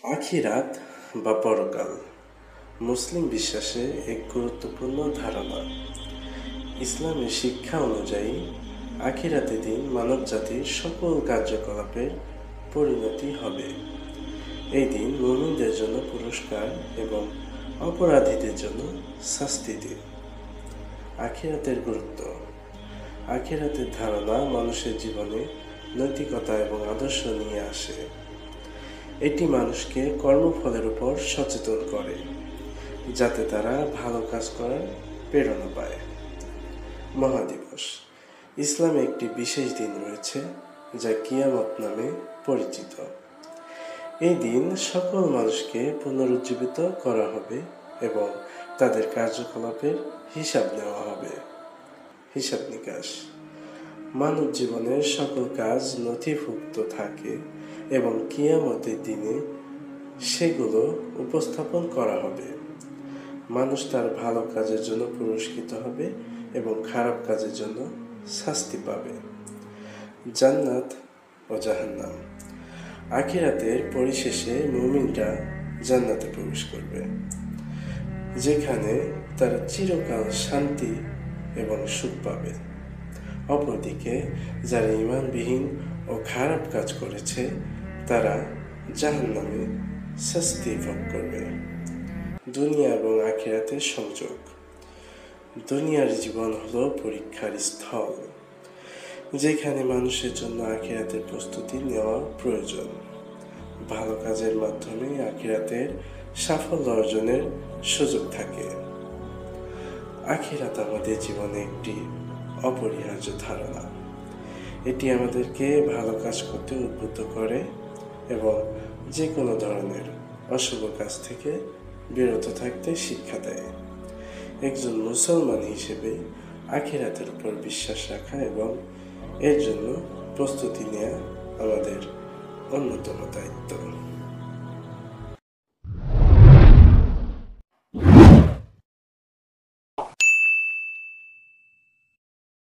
আখিরাত বা পরকাল মুসলিম বিশ্বাসে এক গুরুত্বপূর্ণ ধারণা। ইসলামের শিক্ষা অনুযায়ী আখিরাতের দিন মানব জাতির সকল কার্যকলাপের পরিণতি হবে। এই দিন মুমিনদের জন্য পুরস্কার এবং অপরাধীদের জন্য শাস্তি দিন। আখিরাতের গুরুত্ব। আখিরাতের ধারণা মানুষের জীবনে নৈতিকতা এবং আদর্শ নিয়ে আসে। এটি মানুষকে কর্মফলের উপর সচেতন করে, যাতে তারা ভালো কাজ করার প্রেরণা পায়। মহাদিবস। ইসলামে একটি বিশেষ দিন রয়েছে যা কিয়ামত নামে পরিচিত। এই দিন সকল মানুষকে পুনরুজ্জীবিত করা হবে এবং তাদের কার্যকলাপের হিসাব নেওয়া হবে। হিসাব নিকাশ। মানব জীবনের সকল কাজ নথিভুক্ত থাকে এবং কিয়ামতের দিনে সেগুলো উপস্থাপন করা হবে। মানুষ তার ভালো কাজের জন্য পুরস্কৃত হবে এবং খারাপ কাজের জন্য শাস্তি পাবে। জান্নাত ও জাহান্নাম। আখিরাতের পরিশেষে মুমিনরা জান্নাতে প্রবেশ করবে, যেখানে তারা চিরকাল শান্তি এবং সুখ পাবে। অপরদিকে যারা ঈমানবিহীন ও খারাপ কাজ করেছে তারা জাহান্নামে শাস্তি ভোগ করবে। দুনিয়া এবং আখিরাতের সংযোগ। দুনিয়ার জীবন হলো পরীক্ষার স্থল, যেখানে মানুষের জন্য আখিরাতের প্রস্তুতি নেওয়া প্রয়োজন। ভালো কাজের মাধ্যমে আখিরাতের সাফল্য অর্জনের সুযোগ থাকে। আখিরাত আমাদের জীবনে একটি অপরিহার্য ধারণা। এটি আমাদেরকে ভালো কাজ করতে উদ্বুদ্ধ করে এবং যে কোনো ধরনের অশুভ কাজ থেকে বিরত থাকতে শিক্ষা দেয়। একজন মুসলমান হিসেবে আখিরাতের উপর বিশ্বাস রাখা এবং এর জন্য প্রস্তুতি নেওয়া আমাদের অন্যতম দায়িত্ব।